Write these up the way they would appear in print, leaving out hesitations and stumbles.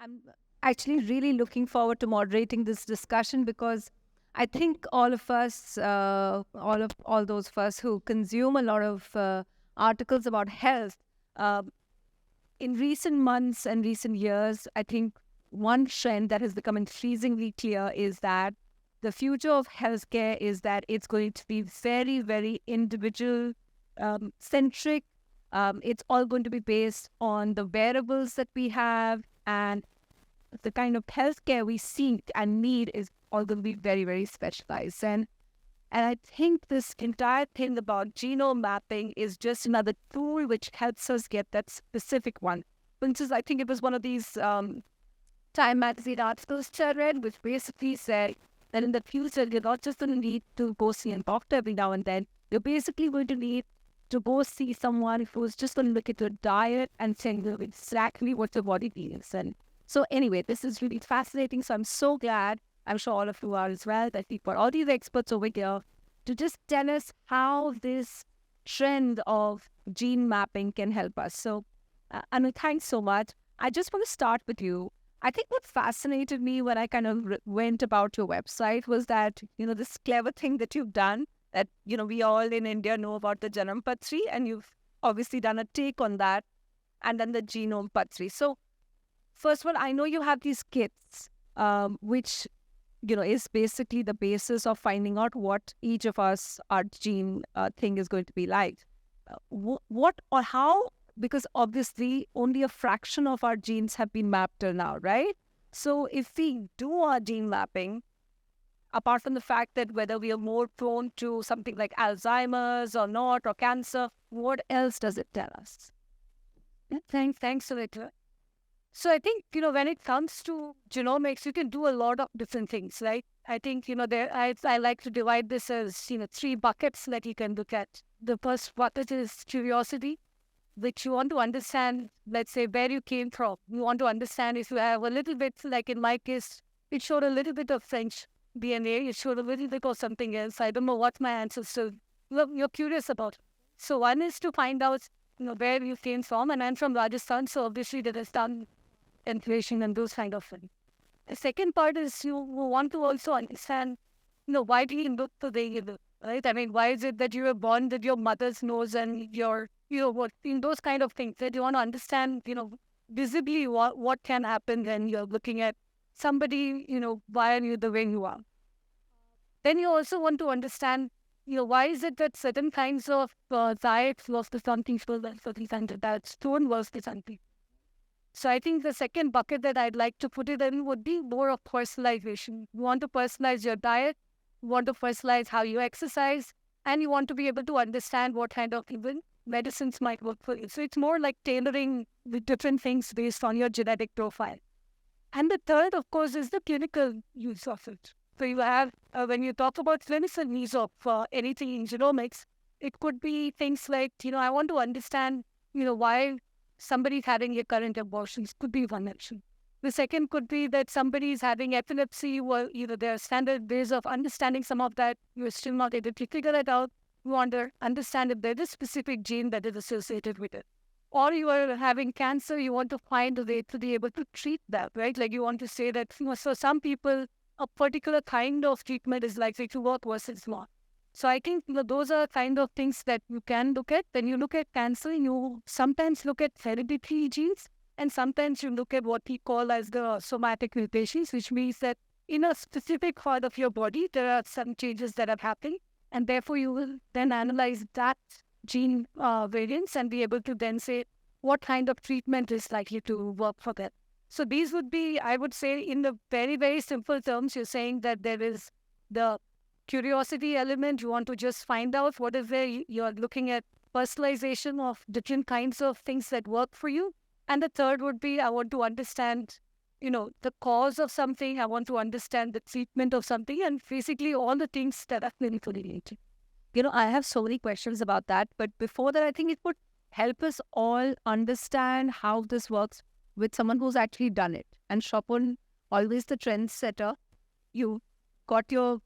I'm actually really looking forward to moderating this discussion because I think all of us, all those of us who consume a lot of articles about health, uh, in recent months and recent years, I think one trend that has become increasingly clear is that the future of healthcare is that it's going to be very, very individual centric. It's all going to be based on the wearables that we have, and the kind of healthcare we seek and need is all going to be very, very specialized. And I think this entire thing about genome mapping is just another tool which helps us get that specific one. For instance, I think it was one of these Time magazine articles which I read, which basically said that in the future, you're not just going to need to go see a doctor every now and then. You're basically going to need to go see someone who's just going to look at your diet and tell you exactly what your body needs. And so anyway, this is really fascinating. So I'm so glad, I'm sure all of you are as well, that we've got all these experts over here to just tell us how this trend of gene mapping can help us. So, Anu, thanks so much. I just want to start with you. I think what fascinated me when I kind of went about your website was that, this clever thing that you've done that, we all in India know about the Janam Patri, and you've obviously done a take on that, and then the Genome Patri. So, first of all, I know you have these kits, which, is basically the basis of finding out what each of us, our gene thing is going to be like. What or how? Because obviously only a fraction of our genes have been mapped till now, right? So if we do our gene mapping, apart from the fact that whether we are more prone to something like Alzheimer's or not, or cancer, what else does it tell us? Thanks, Savitra. So I think, when it comes to genomics, you can do a lot of different things, right? I think, I like to divide this as, three buckets that you can look at. The first bucket is curiosity, which you want to understand, let's say, where you came from. You want to understand if you have a little bit, like in my case, it showed a little bit of French DNA, it showed a little bit of something else. I don't know what my ancestors, you're curious about. So one is to find out, where you came from. And I'm from Rajasthan, so obviously there is done inflation and those kind of things. The second part is you want to also understand, why do you look the way you look, right? I mean, why is it that you were born with your mother's nose and your, what, those kind of things that you want to understand, visibly what can happen when you're looking at somebody, why are you the way you are? Then you also want to understand, why is it that certain kinds of diets was the something people and certain kinds of diets don't was the something. So I think the second bucket that I'd like to put it in would be more of personalization. You want to personalize your diet, you want to personalize how you exercise, and you want to be able to understand what kind of even medicines might work for you. So it's more like tailoring the different things based on your genetic profile. And the third, of course, is the clinical use of it. So you have, when you talk about clinical use of anything in genomics, it could be things like, I want to understand, why somebody's having recurrent abortions, could be one option. The second could be that somebody is having epilepsy, well, there are standard ways of understanding some of that. You're still not able to figure it out. You want to understand if there is a specific gene that is associated with it. Or you are having cancer, you want to find a way to be able to treat that, right? Like you want to say that, so some people, a particular kind of treatment is likely to work versus not. So I think those are kind of things that you can look at. When you look at cancer, you sometimes look at hereditary genes, and sometimes you look at what we call as the somatic mutations, which means that in a specific part of your body, there are some changes that have happened, and therefore you will then analyze that gene variants and be able to then say what kind of treatment is likely to work for that. So these would be, I would say, in the very, very simple terms, you're saying that there is the curiosity element. You want to just find out what is there. You're looking at personalization of different kinds of things that work for you. And the third would be, I want to understand, the cause of something. I want to understand the treatment of something, and basically all the things that are clinically related. I have so many questions about that. But before that, I think it would help us all understand how this works with someone who's actually done it. And Swapan, always the trendsetter, you got your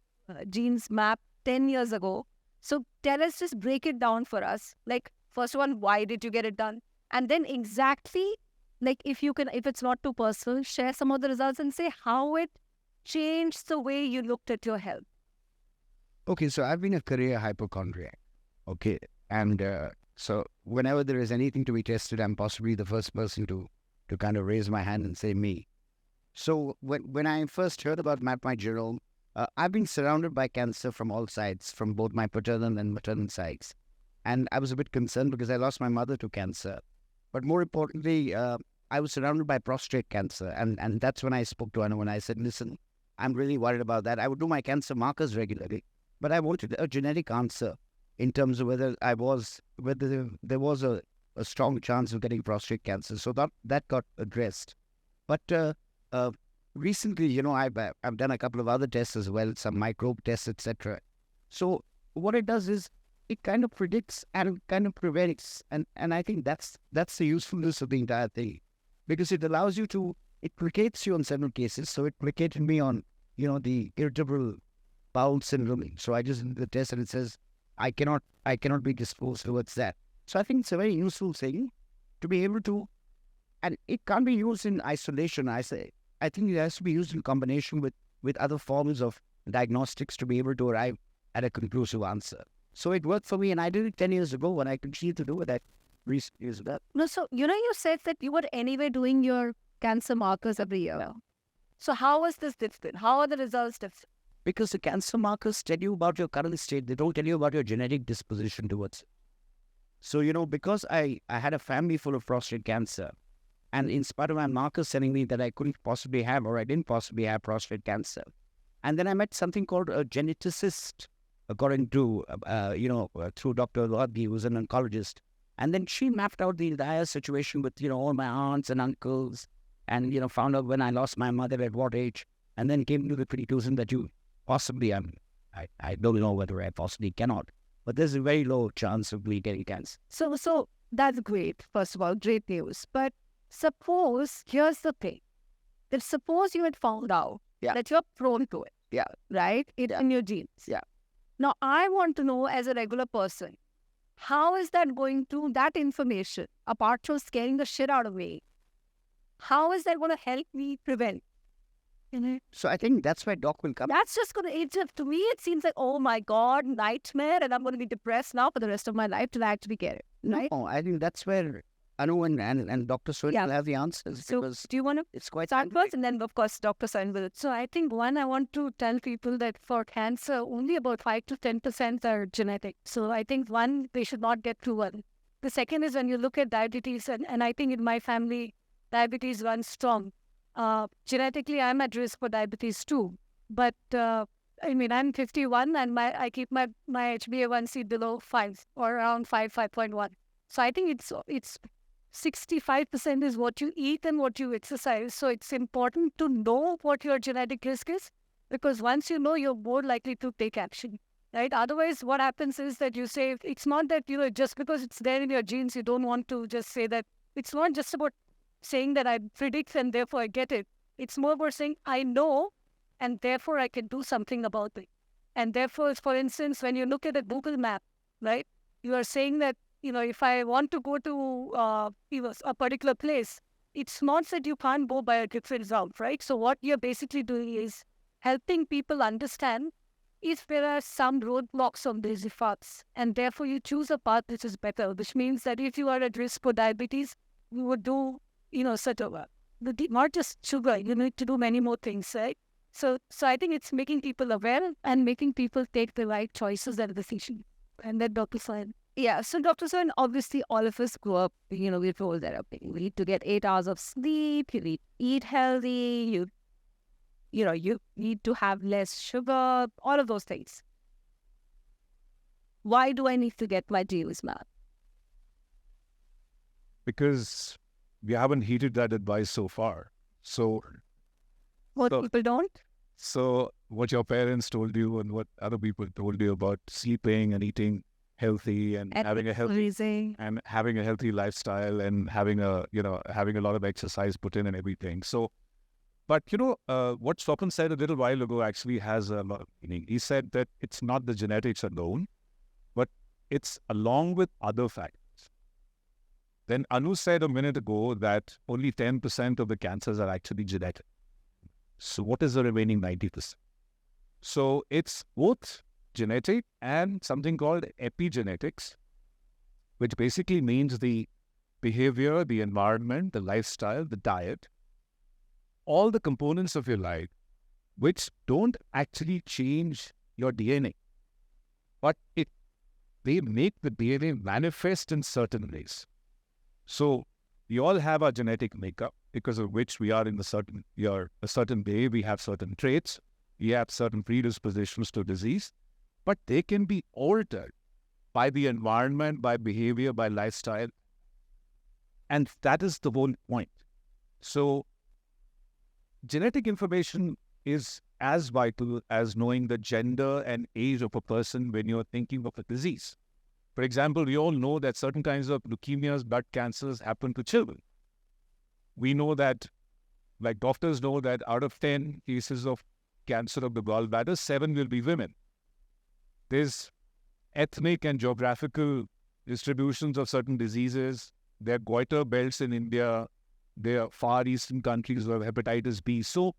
genes mapped 10 years ago. So tell us, just break it down for us. Like, first one, why did you get it done? And then exactly Like if it's not too personal, share some of the results and say how it changed the way you looked at your health. Okay, so I've been a career hypochondriac. Okay, and so whenever there is anything to be tested, I'm possibly the first person to kind of raise my hand and say me. So when I first heard about Map My Genome, I've been surrounded by cancer from all sides, from both my paternal and maternal sides. And I was a bit concerned because I lost my mother to cancer. But more importantly, I was surrounded by prostate cancer. And that's when I spoke to Anu and I said, listen, I'm really worried about that. I would do my cancer markers regularly, but I wanted a genetic answer in terms of whether there was a strong chance of getting prostate cancer. So that got addressed. But recently, I've done a couple of other tests as well, some microbe tests, etc. So what it does is it kind of predicts and kind of prevents, and I think that's the usefulness of the entire thing, because it allows you to, it placates you on several cases. So it placated me on, the irritable bowel syndrome. So I just did the test and it says I cannot be disposed towards that. So I think it's a very useful thing to be able to, and it can't be used in isolation. I think it has to be used in combination with other forms of diagnostics to be able to arrive at a conclusive answer. So it worked for me, and I did it 10 years ago, and I continue to do it at recent years ago. No, so you said that you were anyway doing your cancer markers every year. So how was this different? How are the results different? Because the cancer markers tell you about your current state. They don't tell you about your genetic disposition towards it. So, because I had a family full of prostate cancer, and in spite of my markers telling me that I couldn't possibly have, or I didn't possibly have prostate cancer. And then I met something called a geneticist, according to, through Dr. Lodgi, who was an oncologist. And then she mapped out the entire situation with, all my aunts and uncles, and, found out when I lost my mother at what age, and then came to the conclusion that you possibly, I don't know whether I possibly cannot, but there's a very low chance of me getting cancer. So that's great. First of all, great news. But suppose, here's the thing, that suppose you had found out that you're prone to it. Yeah. Right? It's in your genes. Yeah. Now, I want to know as a regular person, how is that information, apart from scaring the shit out of me, how is that going to help me prevent? So I think that's where doc will come. That's just going to me, it seems like, oh my God, nightmare, and I'm going to be depressed now for the rest of my life till I actually get it. Right? No, I think that's where Anu and Dr. Soin will have the answers. So do you want to start first? And then, of course, Dr. Soin will. So I think, one, I want to tell people that for cancer, only about 5 to 10% are genetic. So I think, one, they should not get too worried. The second is when you look at diabetes, and I think in my family, diabetes runs strong. Genetically, I'm at risk for diabetes too. But I'm 51 and I keep my HbA1c below 5 or around 5.1. So I think it's 65% is what you eat and what you exercise. So it's important to know what your genetic risk is, because once you know, you're more likely to take action, right? Otherwise, what happens is that you say, it's not that, just because it's there in your genes, you don't want to just say that. It's not just about saying that I predict and therefore I get it. It's more about saying, I know and therefore I can do something about it. And therefore, for instance, when you look at a Google map, right, you are saying that, if I want to go to a particular place, it's not that you can't go by a different route, right? So what you're basically doing is helping people understand if there are some roadblocks on these paths, and therefore you choose a path which is better, which means that if you are at risk for diabetes, you would do, such a not just sugar, you need to do many more things, right? So I think it's making people aware and making people take the right choices and decisions. And then Dr. Soin. Yeah, so Dr. Soin, obviously all of us grew up, we're told that we need to get 8 hours of sleep, you need to eat healthy, you need to have less sugar, all of those things. Why do I need to get my genes mapped? Because we haven't heeded that advice so far. So people don't? So what your parents told you and what other people told you about sleeping and eating healthy and having a healthy lifestyle and having a lot of exercise put in and everything. So, but what Swapan said a little while ago actually has a lot of meaning. He said that it's not the genetics alone, but it's along with other factors. then Anu said a minute ago that only 10% of the cancers are actually genetic. So what is the remaining 90%? So it's both genetic and something called epigenetics, which basically means the behavior, the environment, the lifestyle, the diet, all the components of your life, which don't actually change your DNA, but they make the DNA manifest in certain ways. So we all have our genetic makeup because of which we are in a certain way, we have certain traits, we have certain predispositions to disease, but they can be altered by the environment, by behavior, by lifestyle. And that is the whole point. So genetic information is as vital as knowing the gender and age of a person when you're thinking of a disease. For example, we all know that certain kinds of leukemias, blood cancers happen to children. We know that, like doctors know that out of 10 cases of cancer of the gallbladder, 7 will be women. There's ethnic and geographical distributions of certain diseases. There are goiter belts in India. There are Far Eastern countries who have hepatitis B. So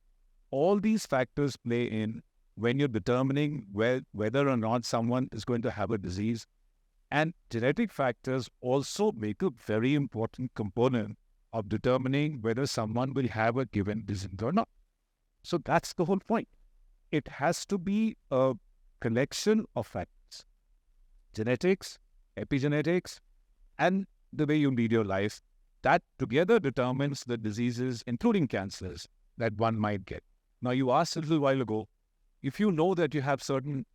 all these factors play in when you're determining whether or not someone is going to have a disease. And genetic factors also make a very important component of determining whether someone will have a given disease or not. So that's the whole point. It has to be a collection of factors: genetics, epigenetics, and the way you lead your life. That together determines the diseases, including cancers, that one might get. Now, you asked a little while ago, if you know that you have certain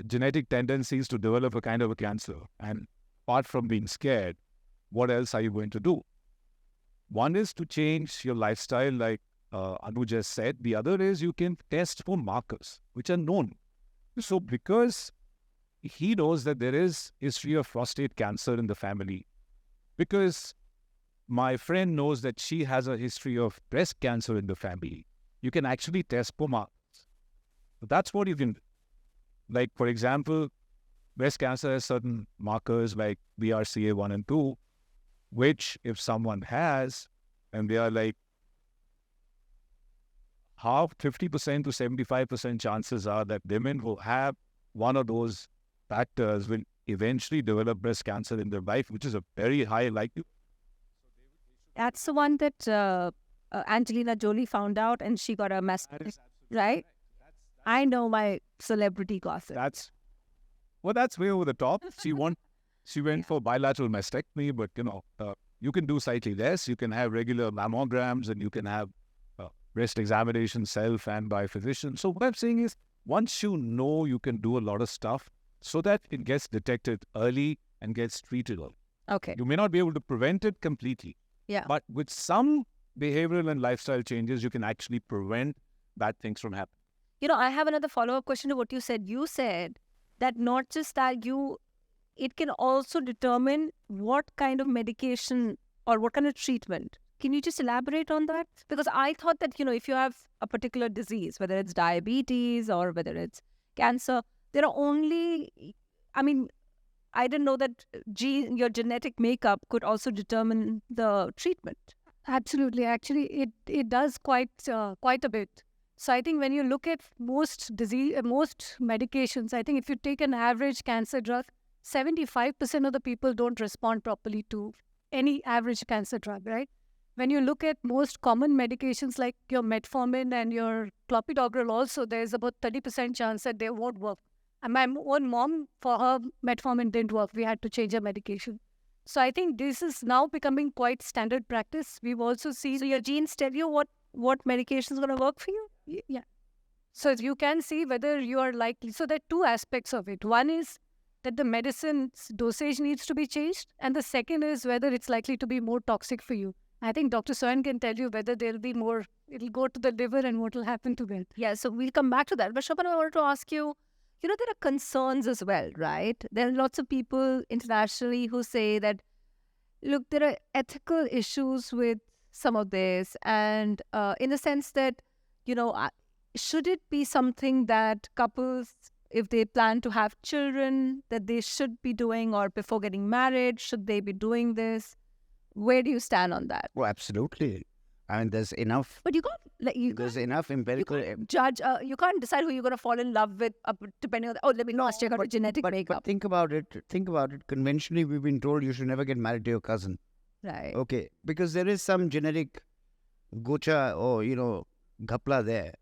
genetic tendencies to develop a kind of a cancer, and apart from being scared, what else are you going to do? One is to change your lifestyle, like Anu just said. The other is you can test for markers, which are known. So because he knows that there is history of prostate cancer in the family, because my friend knows that she has a history of breast cancer in the family, you can actually test for markers. So that's what you can do. Like, for example, breast cancer has certain markers like BRCA1 and 2, which if someone has, and they are like 50% to 75% chances are that women who have one of those factors will eventually develop breast cancer in their life, which is a very high likelihood. That's the one that Angelina Jolie found out, and she got a mastectomy, right? I know my celebrity gossip. That's way over the top. She went for bilateral mastectomy, but you can do slightly less. You can have regular mammograms, and you can have breast examination self and by physician. So what I'm saying is, once you know, you can do a lot of stuff so that it gets detected early and gets treated early. Okay. You may not be able to prevent it completely. Yeah. But with some behavioral and lifestyle changes, you can actually prevent bad things from happening. I have another follow-up question to what you said. You said that not just that it can also determine what kind of medication or what kind of treatment. Can you just elaborate on that? Because I thought that, if you have a particular disease, whether it's diabetes or whether it's cancer, there are only, I didn't know that your genetic makeup could also determine the treatment. Absolutely. Actually, it does quite a bit. So I think when you look at most medications, I think if you take an average cancer drug, 75% of the people don't respond properly to any average cancer drug, right? When you look at most common medications like your metformin and your clopidogrel also, there's about 30% chance that they won't work. And my own mom, for her, metformin didn't work. We had to change her medication. So I think this is now becoming quite standard practice. We've also seen... So your genes tell you what medication is going to work for you? Yeah. So you can see whether you are likely... So there are two aspects of it. One is that the medicine's dosage needs to be changed. And the second is whether it's likely to be more toxic for you. I think Dr. Soin can tell you whether there'll be more... It'll go to the liver and what will happen to it. Yeah, so we'll come back to that. But Swapan, I wanted to ask you, there are concerns as well, right? There are lots of people internationally who say that, look, there are ethical issues with some of this. And in the sense that, should it be something that couples, if they plan to have children, that they should be doing, or before getting married, should they be doing this? Where do you stand on that? Well, absolutely. I mean, there's enough. But you can't, There's enough empirical. judge. You can't decide who you're going to fall in love with depending on. Let me not check out a genetic makeup. But think about it. Think about it. Conventionally, we've been told you should never get married to your cousin. Right. Okay, because there is some genetic gocha or ghapla there,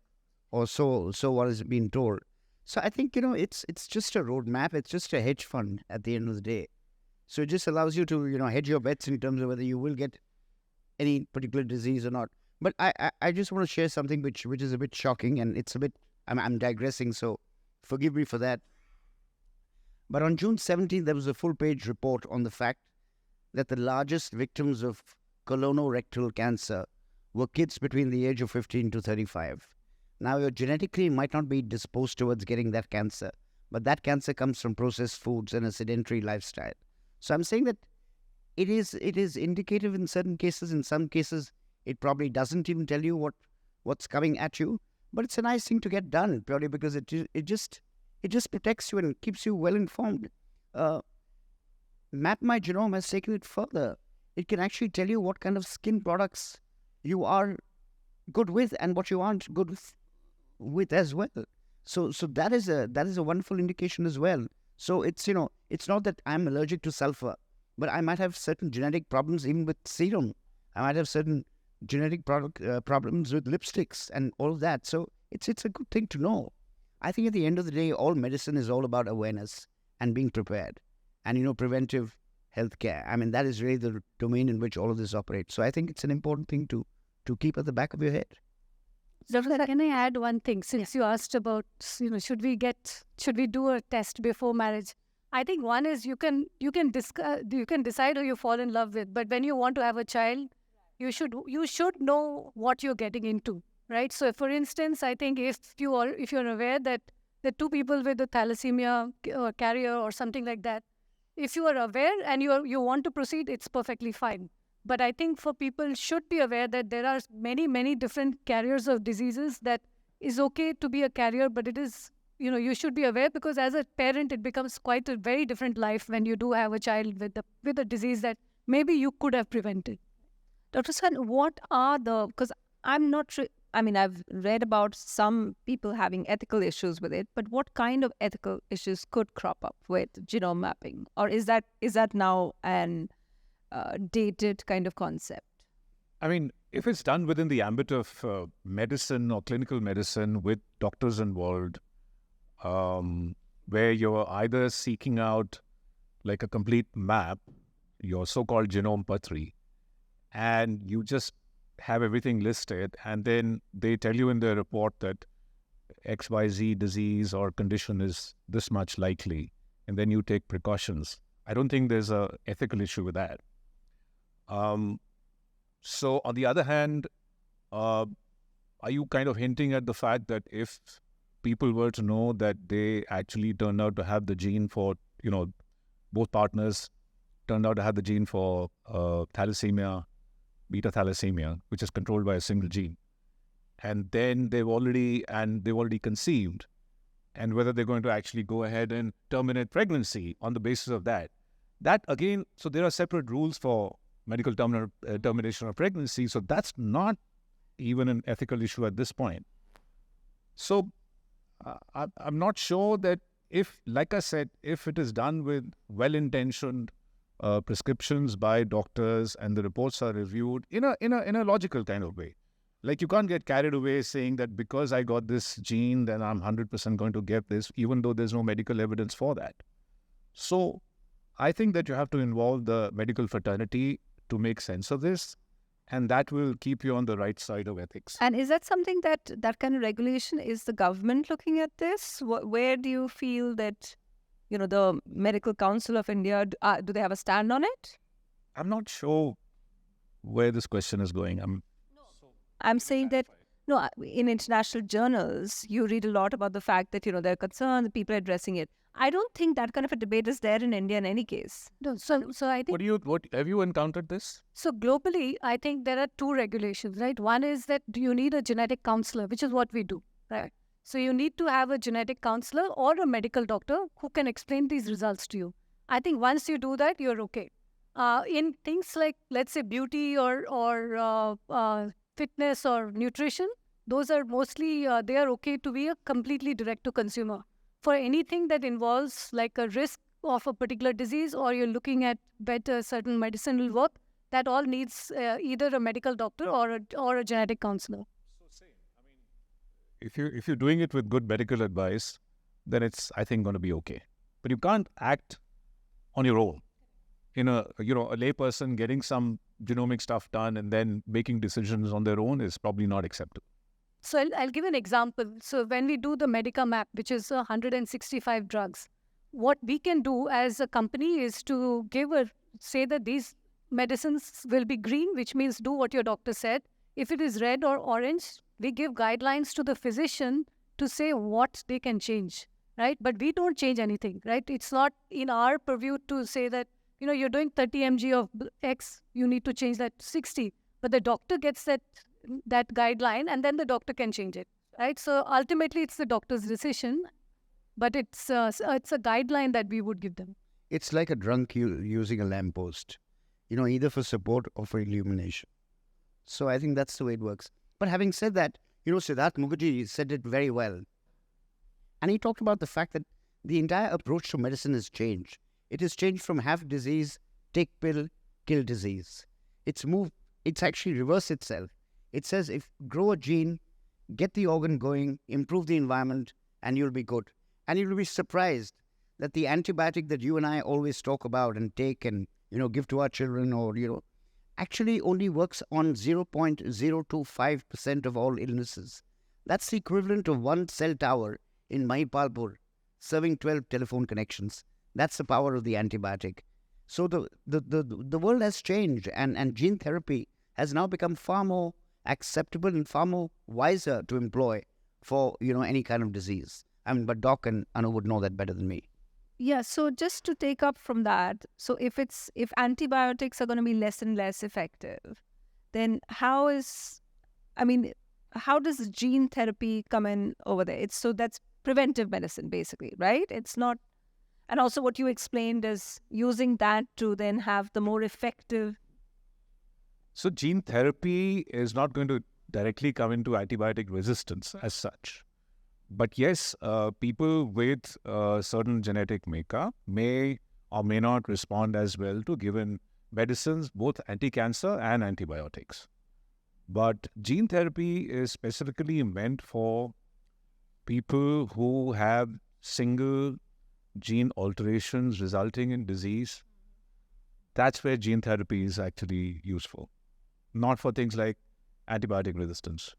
or so what is being told. So I think it's just a roadmap. It's just a hedge fund at the end of the day. So it just allows you to hedge your bets in terms of whether you will get any particular disease or not. But I just want to share something which is a bit shocking, and it's a bit I'm digressing, so forgive me for that. But on June 17th, there was a full-page report on the fact that the largest victims of colorectal cancer were kids between the age of 15 to 35. Now, you genetically might not be disposed towards getting that cancer, but that cancer comes from processed foods and a sedentary lifestyle. So I'm saying that it is indicative in certain cases. In some cases, it probably doesn't even tell you what's coming at you. But it's a nice thing to get done purely because it just protects you and keeps you well informed. Map My Genome has taken it further. It can actually tell you what kind of skin products you are good with and what you aren't good with as well. So that is a wonderful indication as well. So it's it's not that I'm allergic to sulfur, but I might have certain genetic problems even with serum. I might have certain genetic problems with lipsticks and all of that. So it's a good thing to know. I think at the end of the day, all medicine is all about awareness and being prepared and preventive healthcare. I mean, that is really the domain in which all of this operates. So I think it's an important thing to keep at the back of your head. Can I add one thing? Since you asked about, should we do a test before marriage? I think one is you can decide who you fall in love with, but when you want to have a child, you should know what you're getting into, right? So, for instance, I think if you're aware that the two people with the thalassemia carrier or something like that, if you are aware and you want to proceed, it's perfectly fine. But I think for people should be aware that there are many, many different carriers of diseases that is okay to be a carrier, but it is, you should be aware because as a parent, it becomes quite a very different life when you do have a child with a disease that maybe you could have prevented. Dr. Soin, what are because I'm not sure, I've read about some people having ethical issues with it, but what kind of ethical issues could crop up with genome mapping? Or is that now an dated kind of concept? I mean, if it's done within the ambit of medicine or clinical medicine with doctors involved, where you're either seeking out like a complete map, your so-called genome patri, and you just have everything listed, and then they tell you in the report that XYZ disease or condition is this much likely, and then you take precautions. I don't think there's an ethical issue with that. So on the other hand, are you kind of hinting at the fact that if people were to know that they actually turned out to have the gene for, both partners turned out to have the gene for thalassemia, beta thalassemia, which is controlled by a single gene, and then they've already conceived, and whether they're going to actually go ahead and terminate pregnancy on the basis of that again, so there are separate rules for medical termination of pregnancy, so that's not even an ethical issue at this point. So I'm not sure that if, like I said, if it is done with well-intentioned prescriptions by doctors and the reports are reviewed in a logical kind of way. Like you can't get carried away saying that because I got this gene, then I'm 100% going to get this, even though there's no medical evidence for that. So I think that you have to involve the medical fraternity to make sense of this, and that will keep you on the right side of ethics. And is that something that kind of regulation, is the government looking at this? Where do you feel that the Medical Council of India, do they have a stand on it? I'm not sure where this question is going. I'm saying that, in international journals, you read a lot about the fact that, they're concerned, people are addressing it. I don't think that kind of a debate is there in India in any case. No, so I think... What have you encountered this? So globally, I think there are two regulations, right? One is that you need a genetic counselor, which is what we do, right? So you need to have a genetic counselor or a medical doctor who can explain these results to you. I think once you do that, you're okay. In things like, let's say, beauty or fitness or nutrition, those are mostly, they are okay to be a completely direct to consumer. For anything that involves like a risk of a particular disease, or you're looking at better certain medicinal work, that all needs either a medical doctor or a genetic counselor. So same. I mean, if you're doing it with good medical advice, then it's, I think, going to be okay. But you can't act on your own. A layperson getting some genomic stuff done and then making decisions on their own is probably not acceptable. So I'll give an example. So when we do the Medica map, which is 165 drugs, what we can do as a company is to say that these medicines will be green, which means do what your doctor said. If it is red or orange, we give guidelines to the physician to say what they can change, right? But we don't change anything, right? It's not in our purview to say that, you're doing 30 mg of X, you need to change that to 60. But the doctor gets that guideline, and then the doctor can change it, right? So ultimately, it's the doctor's decision, but it's a guideline that we would give them. It's like a drunk using a lamppost, either for support or for illumination. So I think that's the way it works. But having said that, Siddharth Mukherjee said it very well. And he talked about the fact that the entire approach to medicine has changed. It has changed from have disease, take pill, kill disease. It's actually reversed itself. It says if grow a gene, get the organ going, improve the environment, and you'll be good. And you'll be surprised that the antibiotic that you and I always talk about and take and, give to our children or, actually only works on 0.025% of all illnesses. That's the equivalent of one cell tower in Mahipalpur, serving 12 telephone connections. That's the power of the antibiotic. So the world has changed, and gene therapy has now become far more acceptable and far more wiser to employ for, any kind of disease. I mean, but Doc and Anu would know that better than me. Yeah, so just to take up from that, so if antibiotics are going to be less and less effective, then how does gene therapy come in over there? That's preventive medicine, basically, right? It's not. And also what you explained is using that to then have the more effective. So gene therapy is not going to directly come into antibiotic resistance as such. But yes, people with certain genetic makeup may or may not respond as well to given medicines, both anti-cancer and antibiotics. But gene therapy is specifically meant for people who have single gene alterations resulting in disease. That's where gene therapy is actually useful, not for things like antibiotic resistance.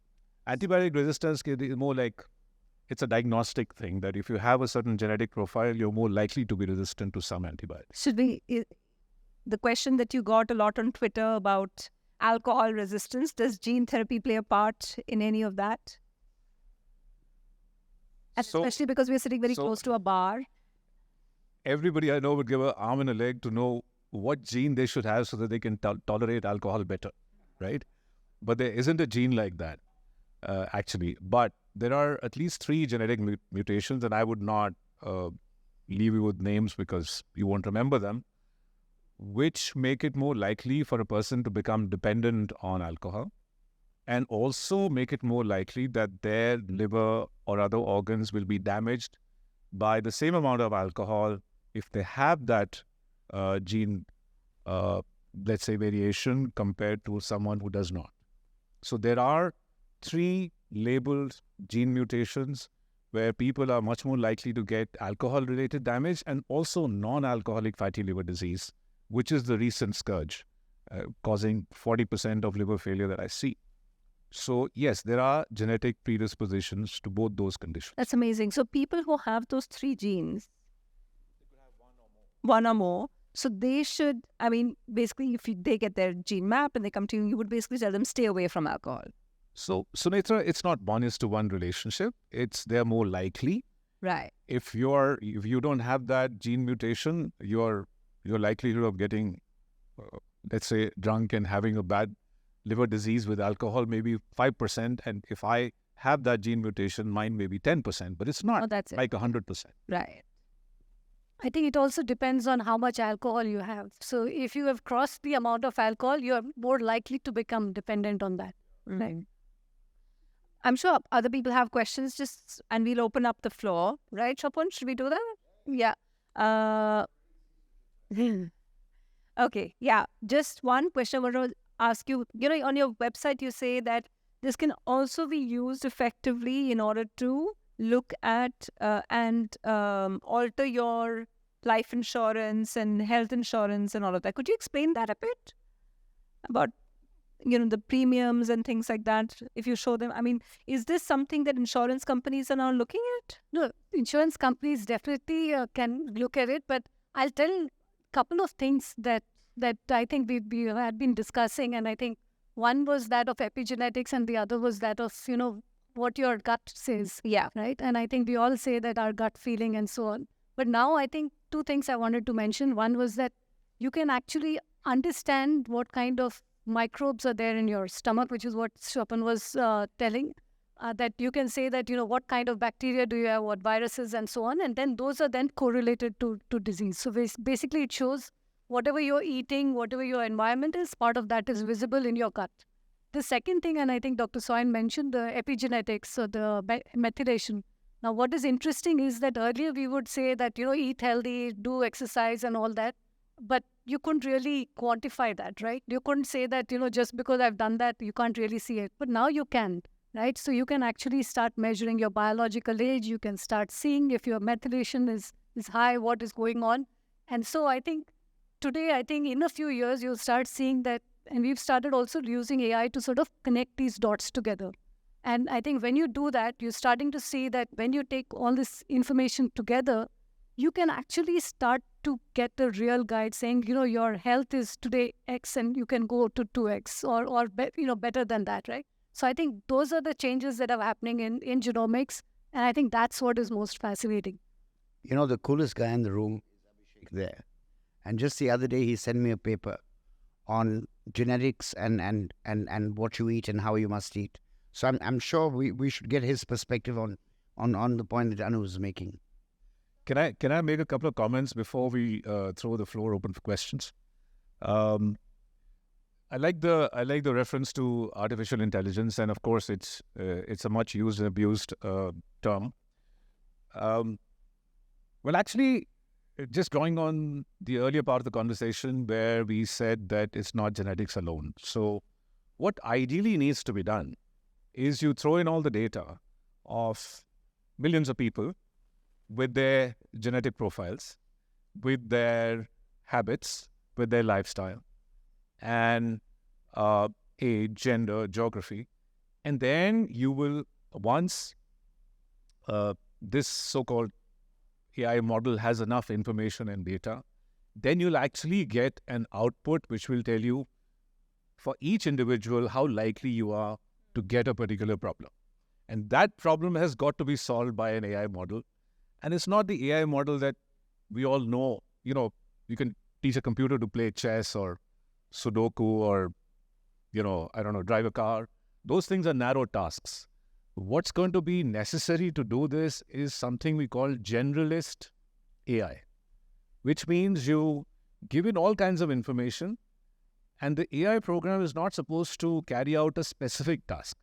Antibiotic resistance is more like it's a diagnostic thing that if you have a certain genetic profile, you're more likely to be resistant to some antibiotics. The question that you got a lot on Twitter about alcohol resistance, does gene therapy play a part in any of that? Especially because we're sitting very close to a bar. Everybody I know would give an arm and a leg to know what gene they should have so that they can tolerate alcohol better, right? But there isn't a gene like that, actually. But there are at least 3 genetic mutations, and I would not leave you with names because you won't remember them, which make it more likely for a person to become dependent on alcohol, and also make it more likely that their liver or other organs will be damaged by the same amount of alcohol if they have that gene, let's say, variation compared to someone who does not. So there are 3 labeled gene mutations where people are much more likely to get alcohol-related damage and also non-alcoholic fatty liver disease, which is the recent scourge, causing 40% of liver failure that I see. So yes, there are genetic predispositions to both those conditions. That's amazing. So people who have those 3 genes, they could have one or more. So they should, basically if they get their gene map and they come to you, you would basically tell them stay away from alcohol. So Sunetra, it's not one-to-one relationship. They're more likely. Right. If you don't have that gene mutation, your likelihood of getting, let's say, drunk and having a bad liver disease with alcohol may be 5%, and if I have that gene mutation, mine may be 10%, but it's not like 100%. Right. I think it also depends on how much alcohol you have. So if you have crossed the amount of alcohol, you're more likely to become dependent on that. Right. I'm sure other people have questions, and we'll open up the floor. Right, Swapan? Should we do that? Yeah. Okay. Yeah. Just one question I want to ask you. On your website, you say that this can also be used effectively in order to look at and alter your life insurance and health insurance and all of that. Could you explain that a bit about the premiums and things like that? If you show them, I mean, is this something that insurance companies are now looking at? No, insurance companies definitely can look at it, but I'll tell a couple of things that I think we had been discussing, and I think one was that of epigenetics and the other was that of what your gut says. Yeah. Right. And I think we all say that our gut feeling and so on. But now I think two things I wanted to mention. One was that you can actually understand what kind of microbes are there in your stomach, which is what Swapan was telling, that you can say that, what kind of bacteria do you have, what viruses and so on. And then those are then correlated to disease. So basically it shows whatever you're eating, whatever your environment is, part of that is visible in your gut. The second thing, and I think Dr. Soin mentioned the epigenetics, so the methylation. Now, what is interesting is that earlier we would say that, eat healthy, do exercise and all that, but you couldn't really quantify that, right? You couldn't say that, just because I've done that, you can't really see it. But now you can, right? So you can actually start measuring your biological age. You can start seeing if your methylation is high, what is going on. And so I think today, in a few years, you'll start seeing that. And we've started also using AI to sort of connect these dots together. And I think when you do that, you're starting to see that when you take all this information together, you can actually start to get a real guide saying, your health is today X and you can go to 2X or better than that, right? So I think those are the changes that are happening in genomics. And I think that's what is most fascinating. The coolest guy in the room is Abhishek there. And just the other day, he sent me a paper on genetics and what you eat and how you must eat. So I'm sure we should get his perspective on the point that Anu was making. Can I make a couple of comments before we throw the floor open for questions? I like the reference to artificial intelligence, and of course it's a much used and abused term. Well, actually, just drawing on the earlier part of the conversation where we said that it's not genetics alone. So what ideally needs to be done is you throw in all the data of millions of people with their genetic profiles, with their habits, with their lifestyle, and age, gender, geography. And then you will, once this so-called AI model has enough information and data, then you'll actually get an output which will tell you for each individual how likely you are to get a particular problem. And that problem has got to be solved by an AI model. And it's not the AI model that we all know. You can teach a computer to play chess or Sudoku or, drive a car. Those things are narrow tasks. What's going to be necessary to do this is something we call generalist AI, which means you give in all kinds of information and the AI program is not supposed to carry out a specific task.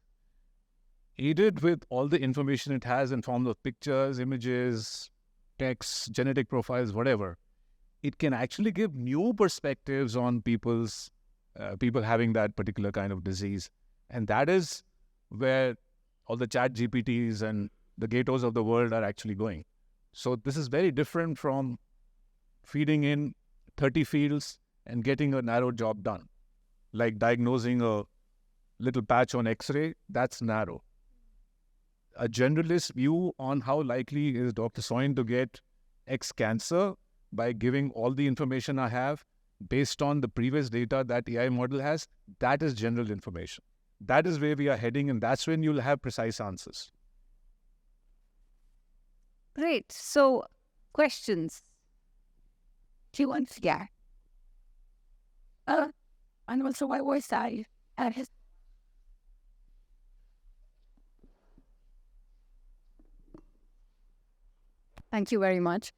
Aided with all the information it has in form of pictures, images, texts, genetic profiles, whatever, it can actually give new perspectives on people having that particular kind of disease. And that is where all the chat GPTs and the Gatos of the world are actually going. So this is very different from feeding in 30 fields and getting a narrow job done. Like diagnosing a little patch on X-ray, that's narrow. A generalist view on how likely is Dr. Soin to get X cancer by giving all the information I have based on the previous data that AI model has, that is general information. That is where we are heading, and that's when you'll have precise answers. Great. So, questions? Yeah. And also my voice I Thank you very much.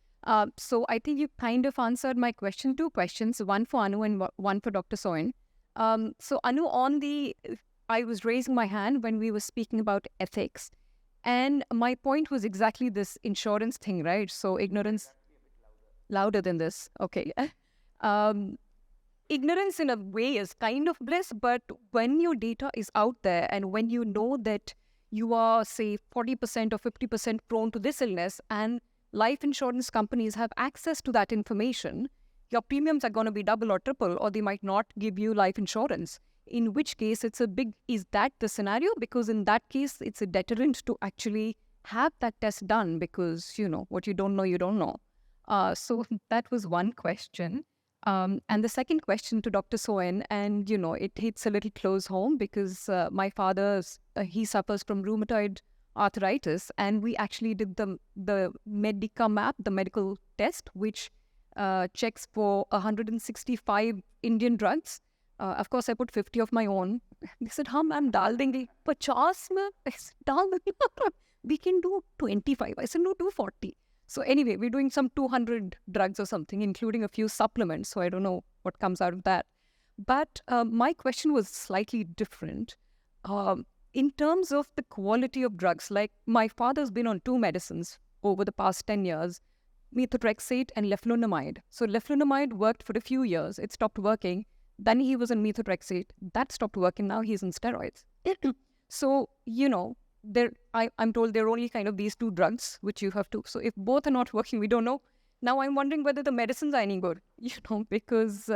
So I think you kind of answered my question, 2 questions, one for Anu and one for Dr. Soin. So Anu, I was raising my hand when we were speaking about ethics. And my point was exactly this insurance thing, right? So ignorance, louder than this. Okay. Um, Ignorance in a way is kind of bliss, but when your data is out there and when you know that you are, say, 40% or 50% prone to this illness and life insurance companies have access to that information, your premiums are going to be double or triple, or they might not give you life insurance. In which case, is that the scenario? Because in that case, it's a deterrent to actually have that test done because, what you don't know, you don't know. So that was one question. And the second question to Dr. Soin, and it hits a little close home because my father, he suffers from rheumatoid arthritis, and we actually did the Medicamap, the medical test, which checks for 165 Indian drugs. Of course, I put 50 of my own. They said, "Hum, I'm dal dengi 50 mein." I said, "Dal dengi." We can do 25. I said, "No, 240." So anyway, we're doing some 200 drugs or something, including a few supplements. So I don't know what comes out of that. But my question was slightly different. In terms of the quality of drugs, like my father's been on 2 medicines over the past 10 years, methotrexate and leflunomide. So leflunomide worked for a few years. It stopped working. Then he was on methotrexate. That stopped working. Now he's on steroids. So, I'm told there are only kind of these 2 drugs which you have to. So if both are not working, we don't know. Now I'm wondering whether the medicines are any good, because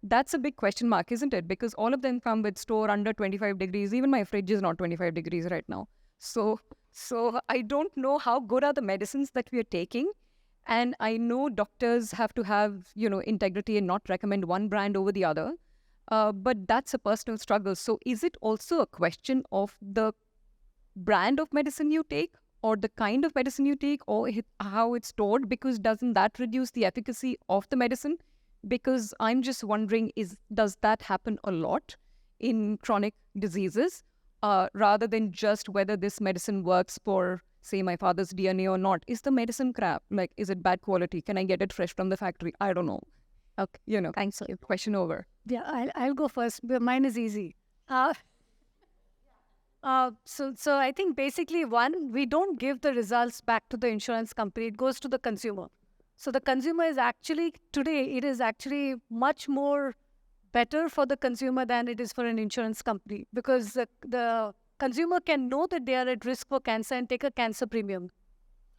that's a big question mark, isn't it? Because all of them come with store under 25 degrees. Even my fridge is not 25 degrees right now. So I don't know how good are the medicines that we are taking. And I know doctors have to have, integrity and not recommend one brand over the other. But that's a personal struggle. So is it also a question of the brand of medicine you take or the kind of medicine you take or how it's stored? Because doesn't that reduce the efficacy of the medicine? Because I'm just wondering, does that happen a lot in chronic diseases rather than just whether this medicine works for, say, my father's DNA or not? Is the medicine crap? Like, is it bad quality? Can I get it fresh from the factory? I don't know. Okay, thanks. Question over. Yeah, I'll go first. But mine is easy. So I think basically, one, we don't give the results back to the insurance company. It goes to the consumer. So the consumer is actually, today, it is actually much more better for the consumer than it is for an insurance company, because the consumer can know that they are at risk for cancer and take a cancer premium,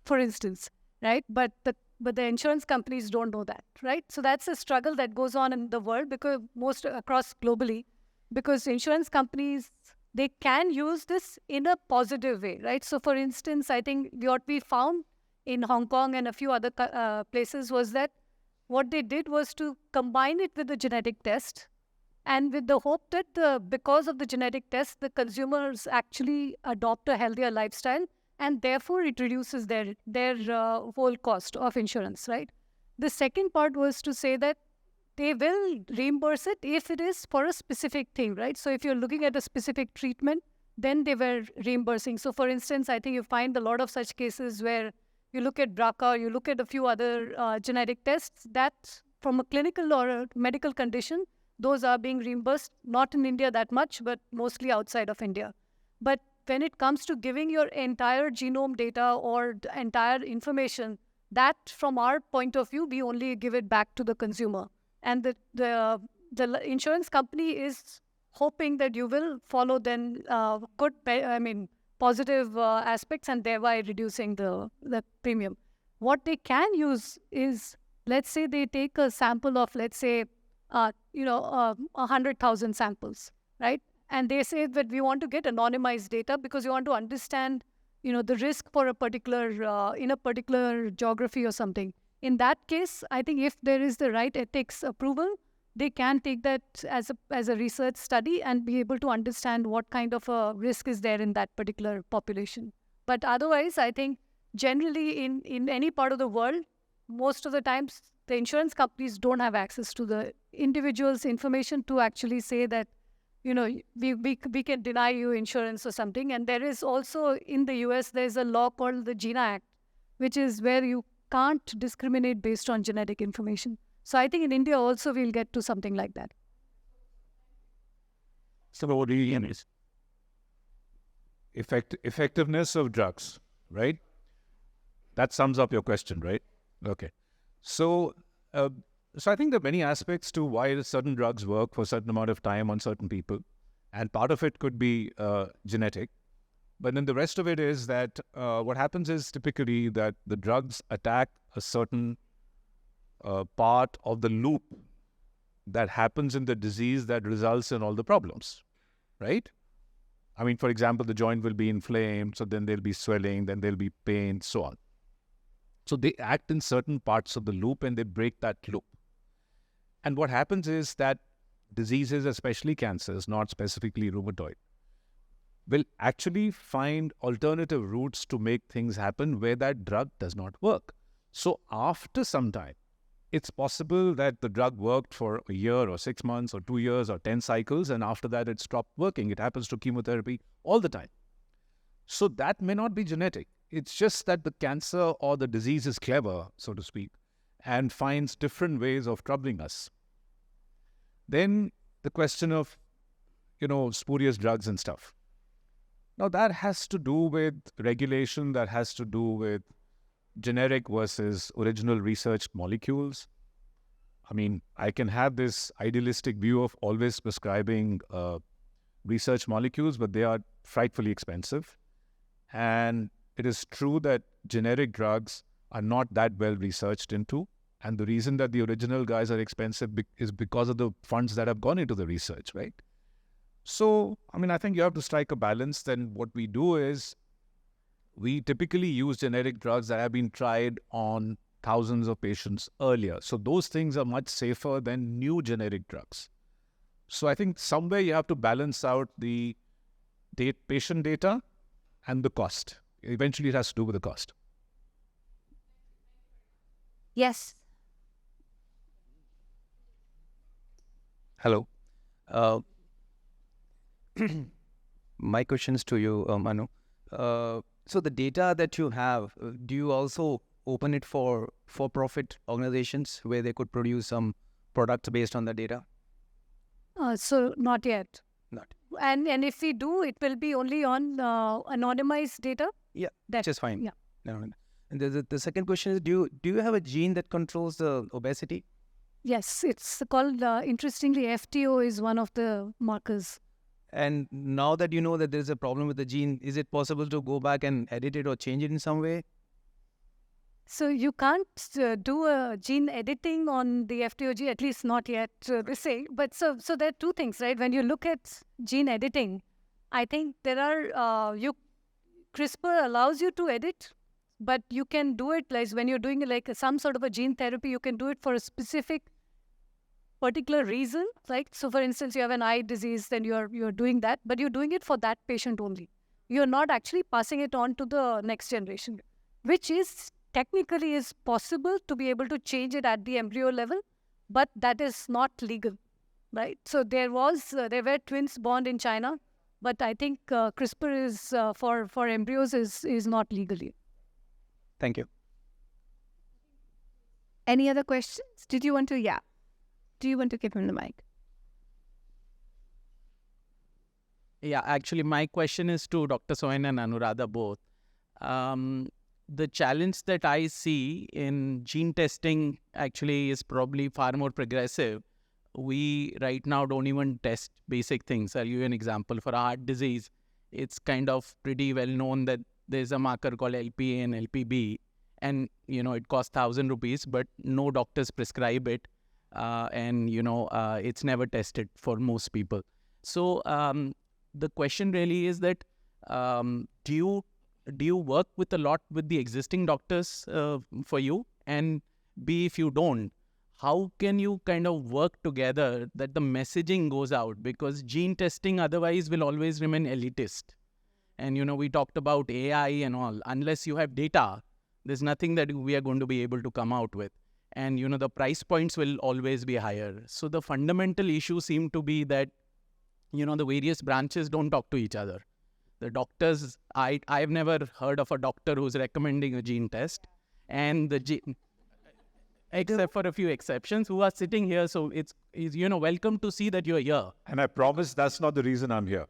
for instance, right? But the insurance companies don't know that, right? So that's a struggle that goes on in the world, because most across globally, because insurance companies, they can use this in a positive way, right? So for instance, I think what we found in Hong Kong and a few other places was that what they did was to combine it with the genetic test, and with the hope that because of the genetic test, the consumers actually adopt a healthier lifestyle, and therefore it reduces their whole cost of insurance, right? The second part was to say that they will reimburse it if it is for a specific thing, right? So if you're looking at a specific treatment, then they were reimbursing. So for instance, I think you find a lot of such cases where you look at BRCA, you look at a few other genetic tests that from a clinical or a medical condition, those are being reimbursed, not in India that much, but mostly outside of India. But when it comes to giving your entire genome data or the entire information, that from our point of view, we only give it back to the consumer. And the insurance company is hoping that you will follow then positive aspects, and thereby reducing the premium. What they can use is, let's say they take a sample of, let's say, 100,000 samples, right? And they say that we want to get anonymized data because we want to understand, the risk for a particular, in a particular geography or something. In that case, I think if there is the right ethics approval, they can take that as a research study and be able to understand what kind of a risk is there in that particular population. But otherwise, I think generally in any part of the world, most of the times the insurance companies don't have access to the individual's information to actually say that, we can deny you insurance or something. And there is also in the US, there's a law called the GINA Act, which is where you can't discriminate based on genetic information. So I think in India also we'll get to something like that. So what do you mean is effectiveness of drugs, right? That sums up your question, right? Okay. So, so I think there are many aspects to why certain drugs work for a certain amount of time on certain people, and part of it could be genetic. But then the rest of it is that what happens is typically that the drugs attack a certain part of the loop that happens in the disease that results in all the problems, right? I mean, for example, the joint will be inflamed, so then there'll be swelling, then there'll be pain, so on. So they act in certain parts of the loop and they break that loop. And what happens is that diseases, especially cancers, not specifically rheumatoid, will actually find alternative routes to make things happen where that drug does not work. So after some time, it's possible that the drug worked for a year or 6 months or 2 years or 10 cycles, and after that it stopped working. It happens to chemotherapy all the time. So that may not be genetic. It's just that the cancer or the disease is clever, so to speak, and finds different ways of troubling us. Then the question of, spurious drugs and stuff. Now that has to do with regulation, that has to do with generic versus original researched molecules. I mean, I can have this idealistic view of always prescribing research molecules, but they are frightfully expensive. And it is true that generic drugs are not that well researched into. And the reason that the original guys are expensive is because of the funds that have gone into the research, right? So, I mean, I think you have to strike a balance. Then what we do is we typically use generic drugs that have been tried on thousands of patients earlier. So those things are much safer than new generic drugs. So I think somewhere you have to balance out the patient data and the cost. Eventually it has to do with the cost. Yes. Hello. My question is to you, Manu. So the data that you have, do you also open it for for-profit organizations where they could produce some products based on the data? So not yet. Not. And if we do, it will be only on anonymized data. Yeah, That, just fine. yeah. No. And the second question is, do you have a gene that controls the obesity? Yes, it's called, interestingly, FTO is one of the markers. And now that you know that there is a problem with the gene, is it possible to go back and edit it or change it in some way? So you can't do a gene editing on the FTO gene, at least not yet, they say. But so there are two things, right? When you look at gene editing, I think there are, CRISPR allows you to edit, but you can do it like when you're doing like some sort of a gene therapy, you can do it for a specific particular reason. Like, so for instance, you have an eye disease, then you're doing that, but you're doing it for that patient only. You're not actually passing it on to the next generation, which is technically is possible to be able to change it at the embryo level, but that is not legal, right? So there were twins born in China, but I think CRISPR is for embryos is not legally. Thank you. Any other questions? Did you want to? Yeah. Do you want to give him the mic? Yeah, actually, my question is to Dr. Soin and Anuradha both. The challenge that I see in gene testing actually is probably far more progressive. We right now don't even test basic things. I'll give you an example. For a heart disease, it's kind of pretty well known that there's a marker called LPA and LPB, and it costs 1,000 rupees, but no doctors prescribe it, and it's never tested for most people. So the question really is that do you work with a lot with the existing doctors for you? And B, if you don't, how can you kind of work together that the messaging goes out? Because gene testing otherwise will always remain elitist. And, we talked about AI and all. Unless you have data, there's nothing that we are going to be able to come out with. And, the price points will always be higher. So the fundamental issue seemed to be that, the various branches don't talk to each other. The doctors, I've never heard of a doctor who's recommending a gene test. and except for a few exceptions who are sitting here. So it's welcome to see that you're here. And I promise that's not the reason I'm here.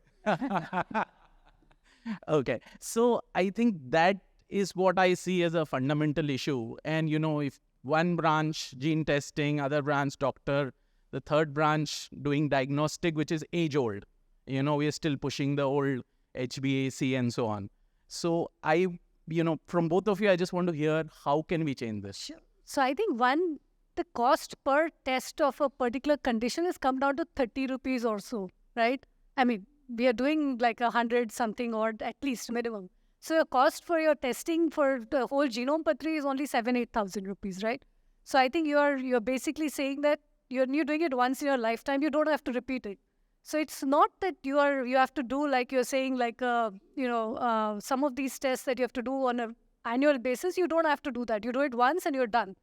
Okay. So I think that is what I see as a fundamental issue. And, if one branch, gene testing, other branch, doctor, the third branch doing diagnostic, which is age old. We are still pushing the old HbA1c and so on. So from both of you, I just want to hear how can we change this? Sure. So I think the cost per test of a particular condition has come down to 30 rupees or so, right? I mean, we are doing like 100 something or at least minimum. So your cost for your testing for the whole genome patri is only 7,000-8,000 rupees, right? So I think you're basically saying that you're doing it once in your lifetime, you don't have to repeat it. So it's not that you have to do, like you're saying, like some of these tests that you have to do on an annual basis. You don't have to do that. You do it once and you're done.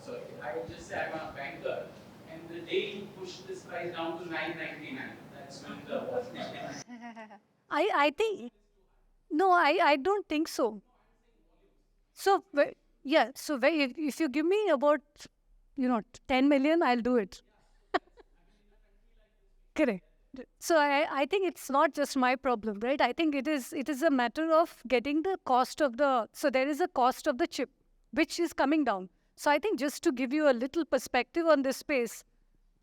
So I would just say I'm a banker, and the day you push this price down to 9.99, that's when the I think no, I don't think so. So yeah, so if you give me about 10 million, I'll do it. Correct. So I think it's not just my problem, right? I think it is a matter of getting the cost of so there is a cost of the chip, which is coming down. So I think just to give you a little perspective on this space,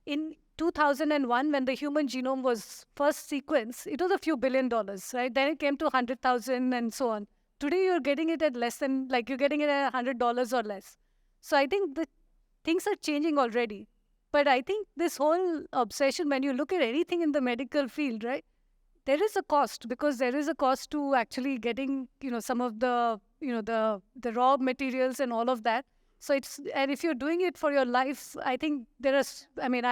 in 2001, when the human genome was first sequenced, it was a few $1 billion, right? Then it came to 100,000 and so on. Today, you're getting it at less than, you're getting it at $100 or less. So I think the things are changing already. But I think this whole obsession, when you look at anything in the medical field, right, there is a cost, because there is a cost to actually getting, some of the, the raw materials and all of that. So and if you're doing it for your life, I think I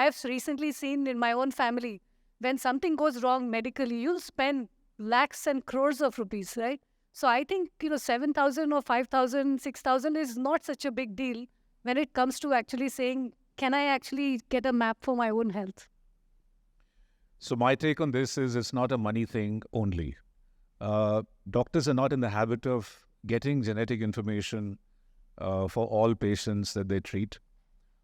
have recently seen in my own family, when something goes wrong medically, you'll spend lakhs and crores of rupees, right? So I think, 7,000 or 5,000, 6,000 is not such a big deal when it comes to actually saying, can I actually get a map for my own health? So my take on this is it's not a money thing only. Doctors are not in the habit of getting genetic information for all patients that they treat.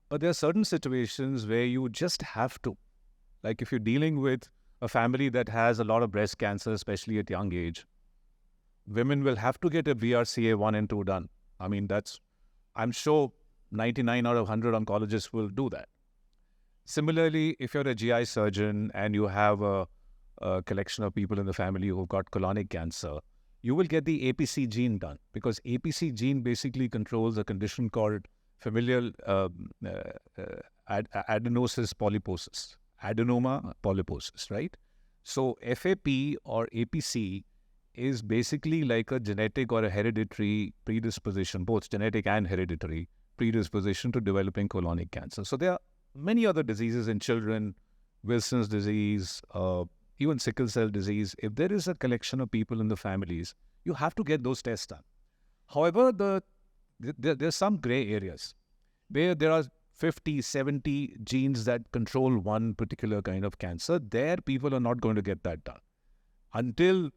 But there are certain situations where you just have to. Like if you're dealing with a family that has a lot of breast cancer, especially at young age, women will have to get a BRCA 1 and 2 done. I mean, I'm sure 99 out of 100 oncologists will do that. Similarly, if you're a GI surgeon and you have a collection of people in the family who've got colonic cancer, you will get the APC gene done, because APC gene basically controls a condition called familial adenosis polyposis, adenoma polyposis, right? So FAP or APC is basically like a genetic or a hereditary predisposition, both genetic and hereditary predisposition to developing colonic cancer. So there are many other diseases in children, Wilson's disease, even sickle cell disease. If there is a collection of people in the families, you have to get those tests done. However, there's some gray areas where there are 50, 70 genes that control one particular kind of cancer. There, people are not going to get that done until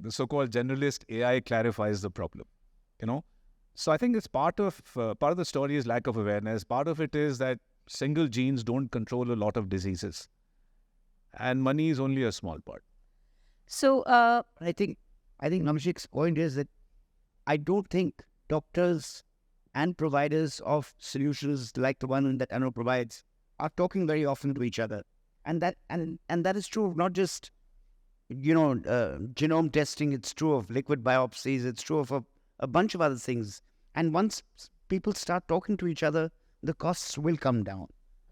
the so-called generalist AI clarifies the problem. So I think it's part of the story is lack of awareness. Part of it is that single genes don't control a lot of diseases, and money is only a small part. So I think Namshik's point is that I don't think doctors and providers of solutions like the one that Anu provides are talking very often to each other, and that is true of not just genome testing. It's true of liquid biopsies. It's true of a bunch of other things. And once people start talking to each other, the costs will come down.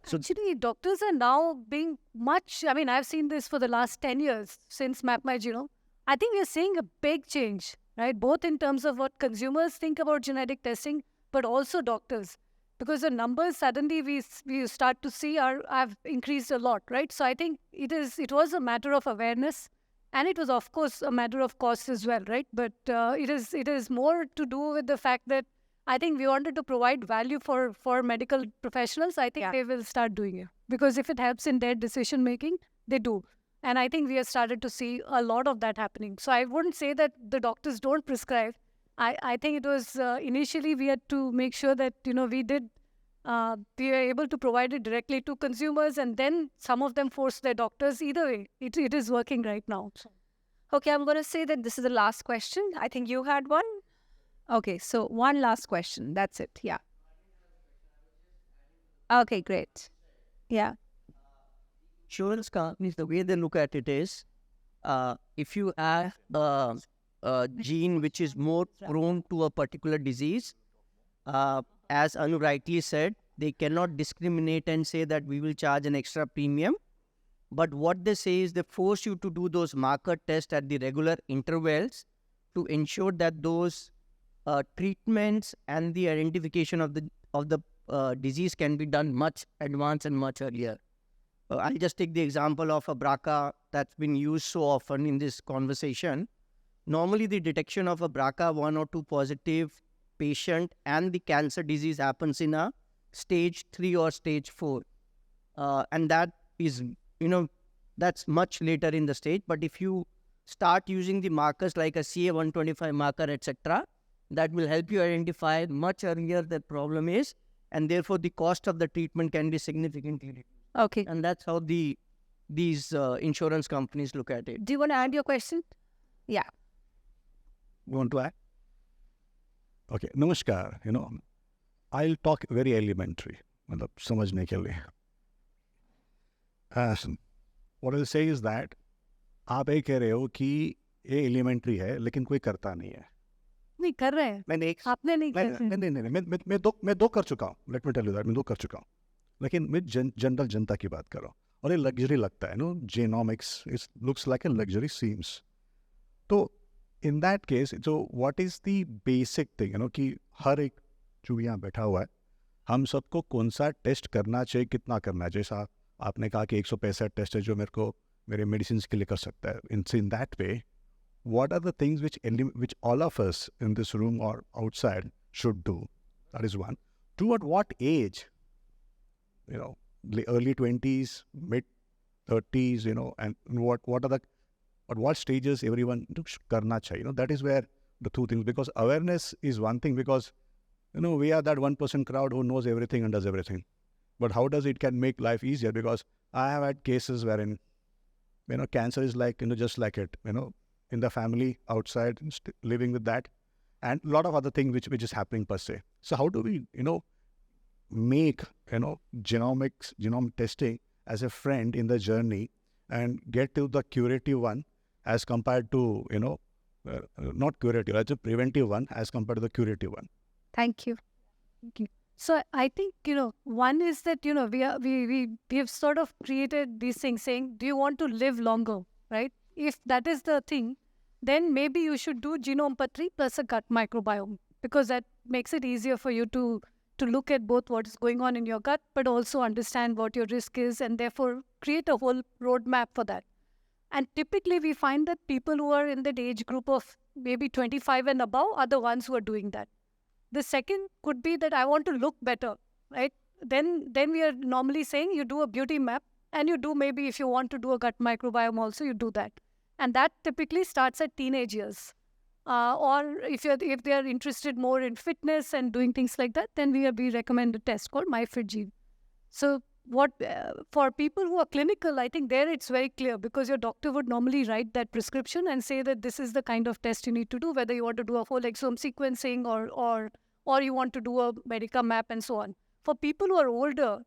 So actually, doctors are now being I've seen this for the last 10 years since Map My Genome. I think we're seeing a big change, right? Both in terms of what consumers think about genetic testing, but also doctors. Because the numbers suddenly we start to see have increased a lot, right? So I think it was a matter of awareness. And it was, of course, a matter of cost as well, right? But it is more to do with the fact that I think we wanted to provide value for medical professionals. I think they will start doing it. Because if it helps in their decision-making, they do. And I think we have started to see a lot of that happening. So I wouldn't say that the doctors don't prescribe. I think it was initially we had to make sure that, we were able to provide it directly to consumers, and then some of them forced their doctors. Either way, it is working right now. Okay, I'm going to say that this is the last question. I think you had one. Okay, so one last question. That's it. Yeah. Okay, great. Yeah. Insurance companies, the way they look at it is, if you have a gene which is more prone to a particular disease, as Anu rightly said, they cannot discriminate and say that we will charge an extra premium. But what they say is they force you to do those marker tests at the regular intervals to ensure that those treatments and the identification of the disease can be done much advanced and much earlier. I'll just take the example of a BRCA that's been used so often in this conversation. Normally, the detection of a BRCA1 or 2 positive patient and the cancer disease happens in a stage 3 or stage 4. And that is, that's much later in the stage. But if you start using the markers like a CA125 marker, etc., that will help you identify much earlier the problem is, and therefore the cost of the treatment can be significantly reduced. Okay. And that's how these insurance companies look at it. Do you want to add your question? Yeah. You want to add? Okay. Namaskar. I'll talk very elementary. मतलब समझने के लिए. What I'll say is that आप ये कह रहे हो कि ये एलिमेंट्री है लेकिन कोई करता नहीं है. नहीं कर रहे हैं. आपने नहीं कर. मैं दो कर चुका हूँ. Let me tell you that मैं 2 कर चुका हूँ. लेकिन मैं जनरल जनता की बात कर रहा हूँ. और ये लग्जरी लगता है, genomics, it looks like a luxury seems. तो in that case, so what is the basic thing, कि हर एक जो यहाँ बैठा हुआ है, हम सबको कौन सा टेस्ट करना चाहिए, कितना करना चाहिए. जैसा आपने कहा कि 165 टेस्ट है जो मेरे को मेरे मेडिसिन के लिए कर सकता है. In that way, what are the things which all of us in this room or outside should do? That is one. 2, at what age? Early 20s, mid 30s, and at what stages everyone should karna chahiye. That is where the 2 things, because awareness is one thing, because we are that 1% crowd who knows everything and does everything. But how does it can make life easier? Because I have had cases wherein cancer is like just like it, in the family, outside, living with that, and a lot of other things which is happening per se. So how do we make genome testing as a friend in the journey and get to the curative one as compared to not curative, as a preventive one as compared to the curative one? Thank you. So I think, one is that, we have sort of created these things saying, do you want to live longer, right? If that is the thing, then maybe you should do genome patri plus a gut microbiome, because that makes it easier for you to look at both what is going on in your gut, but also understand what your risk is, and therefore create a whole roadmap for that. And typically we find that people who are in that age group of maybe 25 and above are the ones who are doing that. The second could be that I want to look better, right? Then we are normally saying you do a beauty map, and you do, maybe if you want to do a gut microbiome also, you do that. And that typically starts at teenage years. Or if they are interested more in fitness and doing things like that, then we recommend a test called MyFitGene. So for people who are clinical, I think there it's very clear, because your doctor would normally write that prescription and say that this is the kind of test you need to do, whether you want to do a whole exome sequencing or you want to do a medical map and so on. For people who are older,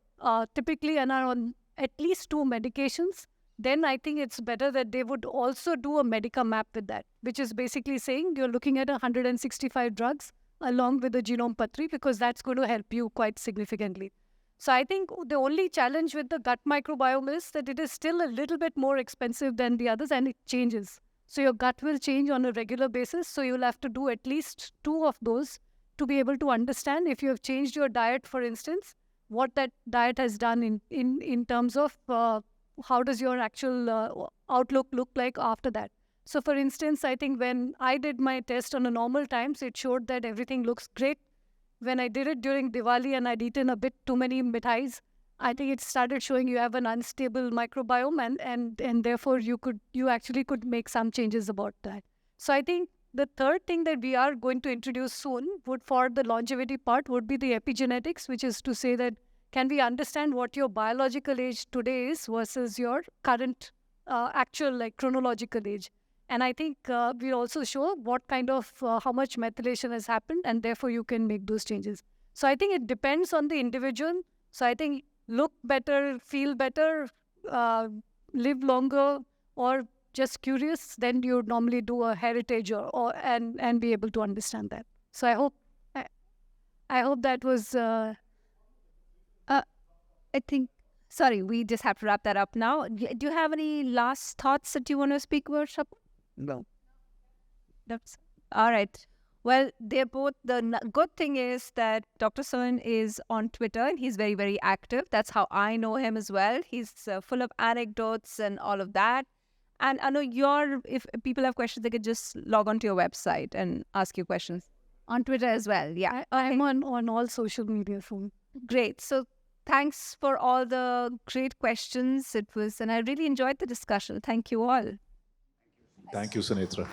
typically and are on at least 2 medications, then I think it's better that they would also do a medical map with that, which is basically saying you're looking at 165 drugs along with the genome patri, because that's going to help you quite significantly. So I think the only challenge with the gut microbiome is that it is still a little bit more expensive than the others, and it changes. So your gut will change on a regular basis. So you'll have to do at least 2 of those to be able to understand if you have changed your diet, for instance, what that diet has done in terms of how does your actual outlook look like after that. So for instance, I think when I did my test on a normal times, it showed that everything looks great. When I did it during Diwali and I'd eaten a bit too many mithais, I think it started showing you have an unstable microbiome, and therefore you actually could make some changes about that. So I think The third thing that we are going to introduce soon would, for the longevity part, would be the epigenetics, which is to say that can we understand what your biological age today is versus your current actual chronological age. And I think we'll also show what kind of, how much methylation has happened, and therefore you can make those changes. So I think it depends on the individual. So I think look better, feel better, live longer, or just curious, then you would normally do a heritage and be able to understand that. So I hope that was... I think, sorry, we just have to wrap that up now. Do you have any last thoughts that you want to speak about, Swapan? No. That's all right. Well, they're both, good thing is that Dr. Soin is on Twitter and he's very, very active. That's how I know him as well. He's full of anecdotes and all of that. And I know if people have questions, they could just log on to your website and ask you questions. On Twitter as well, yeah. I'm on all social media. Great. So thanks for all the great questions. And I really enjoyed the discussion. Thank you all. Thank you, Sunetra.